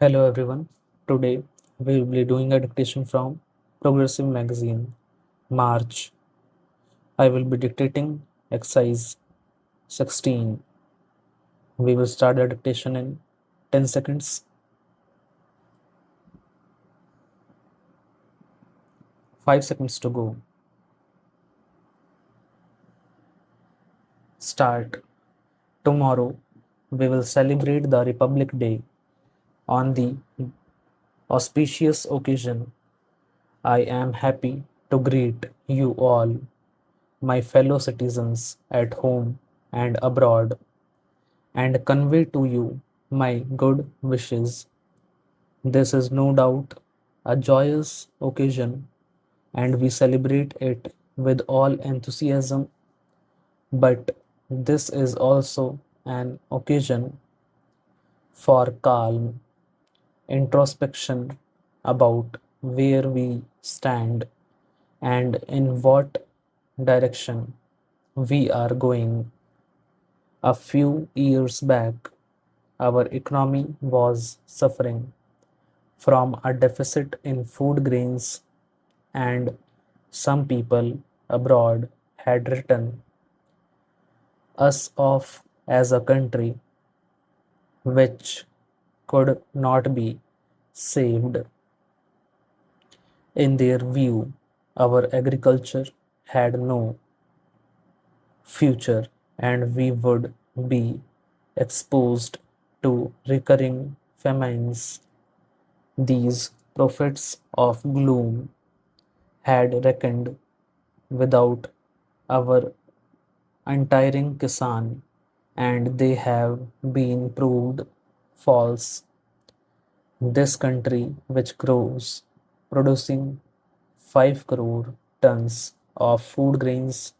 Hello everyone. Today we will be doing a dictation from Progressive Magazine, March. I will be dictating exercise 16. We will start the dictation in 10 seconds. 5 seconds to go. Start. Tomorrow we will celebrate the Republic Day. On the auspicious occasion, I am happy to greet you all, my fellow citizens at home and abroad, and convey to you my good wishes. This is no doubt a joyous occasion, and we celebrate it with all enthusiasm, but this is also an occasion for calm introspection about where we stand and in what direction we are going. A few years back, our economy was suffering from a deficit in food grains, and some people abroad had written us off as a country which could not be saved. In their view, our agriculture had no future and we would be exposed to recurring famines. These prophets of gloom had reckoned without our untiring Kisan, and they have been proved false. This country, which grows, producing 5 crore tons of food grains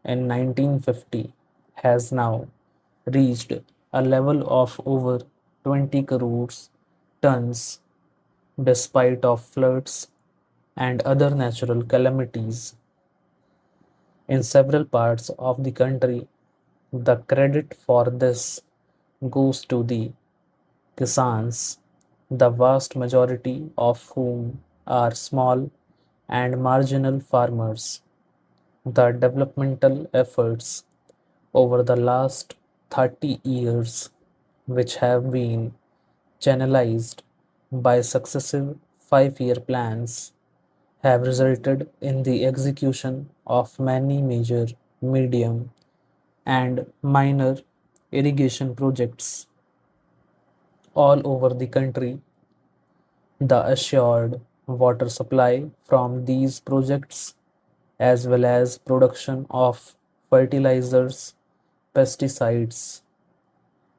in 1950, has now reached a level of over 20 crores tons despite of floods and other natural calamities in several parts of the country. The credit for this goes to the Kisans, the vast majority of whom are small and marginal farmers. The developmental efforts over the last 30 years, which have been channelized by successive 5-year plans, have resulted in the execution of many major, medium, and minor irrigation projects all over the country. The assured water supply from these projects, as well as production of fertilizers, pesticides,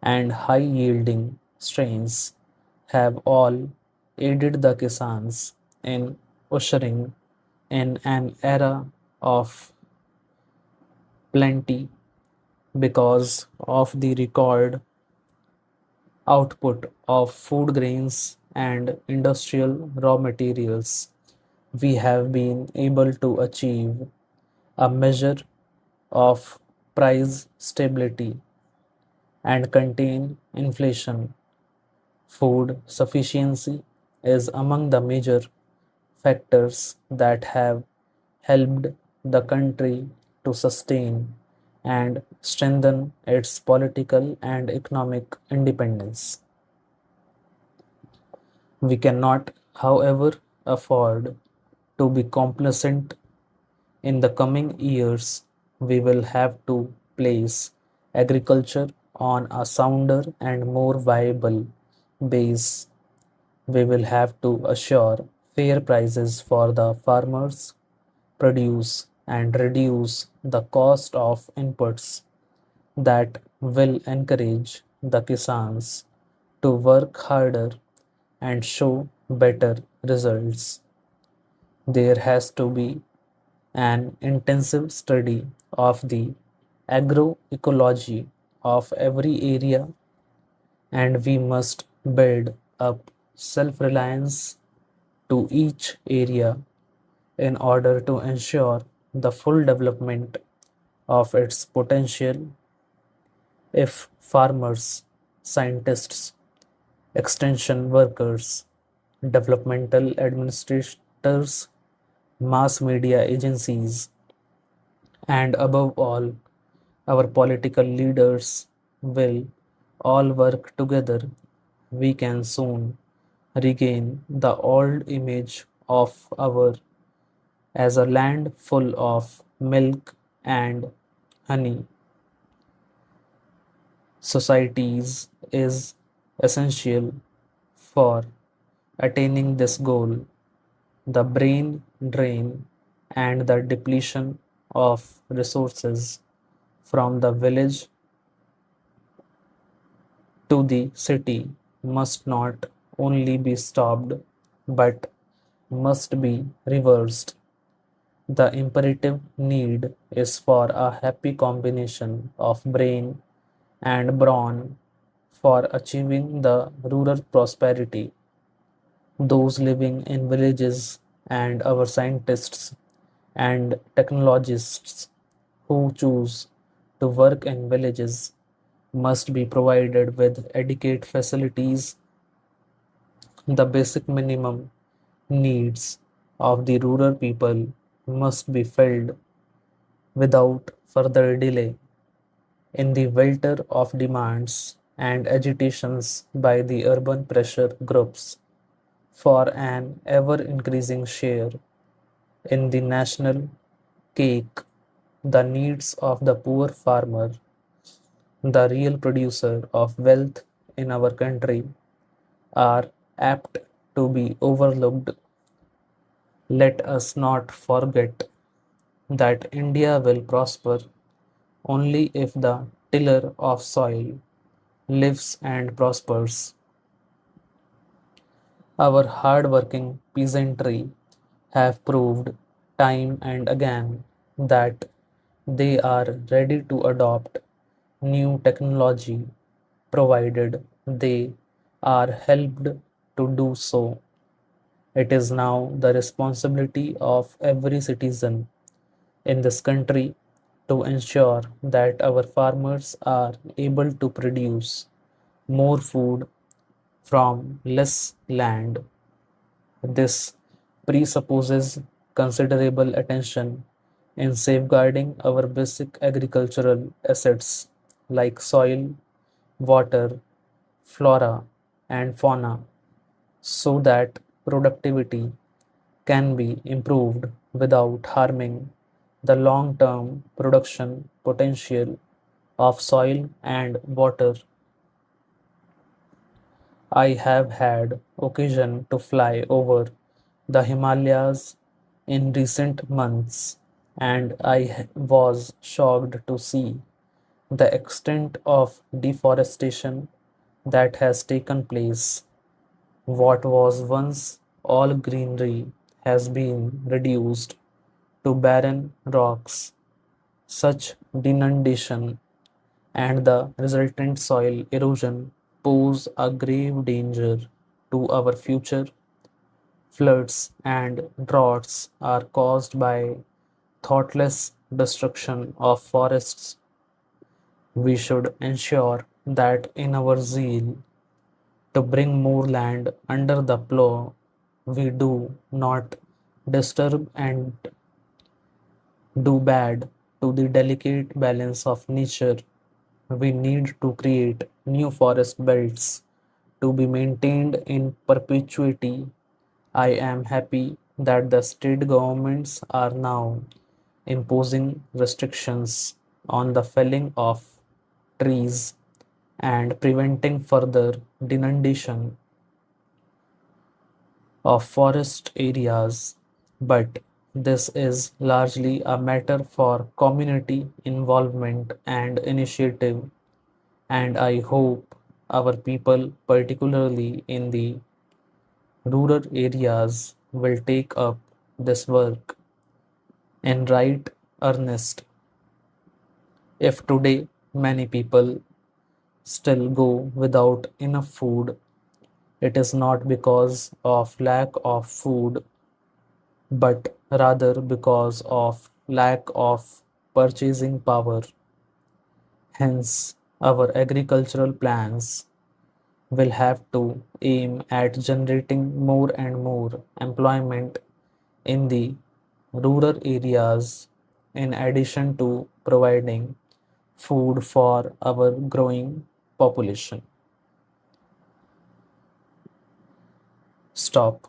and high yielding strains, have all aided the Kisans in ushering in an era of plenty because of the record output of food grains and industrial raw materials. We have been able to achieve a measure of price stability and contain inflation. Food sufficiency is among the major factors that have helped the country to sustain and strengthen its political and economic independence. We cannot, however, afford to be complacent. In the coming years, we will have to place agriculture on a sounder and more viable base. We will have to assure fair prices for the farmers' produce and reduce the cost of inputs that will encourage the Kisans to work harder and show better results. There has to be an intensive study of the agroecology of every area, and we must build up self reliance to each area in order to ensure the full development of its potential. If farmers, scientists, extension workers, developmental administrators, mass media agencies, and above all, our political leaders will all work together, we can soon regain the old image of our as a land full of milk and honey. Societies is essential for attaining this goal. The brain drain and the depletion of resources from the village to the city must not only be stopped but must be reversed. The imperative need is for a happy combination of brain and brawn for achieving the rural prosperity. Those living in villages and our scientists and technologists who choose to work in villages must be provided with adequate facilities. The basic minimum needs of the rural people must be filled without further delay. In the welter of demands and agitations by the urban pressure groups for an ever increasing share in the national cake, the needs of the poor farmer, the real producer of wealth in our country, are apt to be overlooked. Let us not forget that India will prosper only if the tiller of soil lives and prospers. Our hard-working peasantry have proved time and again that they are ready to adopt new technology provided they are helped to do so. It is now the responsibility of every citizen in this country to ensure that our farmers are able to produce more food from less land. This presupposes considerable attention in safeguarding our basic agricultural assets like soil, water, flora, and fauna so that productivity can be improved without harming the long term production potential of soil and water. I have had occasion to fly over the Himalayas in recent months, and I was shocked to see the extent of deforestation that has taken place. What was once all greenery has been reduced to barren rocks. Such denudation and the resultant soil erosion pose a grave danger to our future. Floods and droughts are caused by thoughtless destruction of forests. We should ensure that in our zeal to bring more land under the plow, we do not disturb and do bad to the delicate balance of nature. We need to create new forest belts to be maintained in perpetuity. I am happy that the state governments are now imposing restrictions on the felling of trees and preventing further denudation of forest areas, but this is largely a matter for community involvement and initiative, and I hope our people, particularly in the rural areas, will take up this work in right earnest. If today many people still go without enough food, it is not because of lack of food but rather because of lack of purchasing power. Hence, our agricultural plans will have to aim at generating more and more employment in the rural areas in addition to providing food for our growing population. Stop.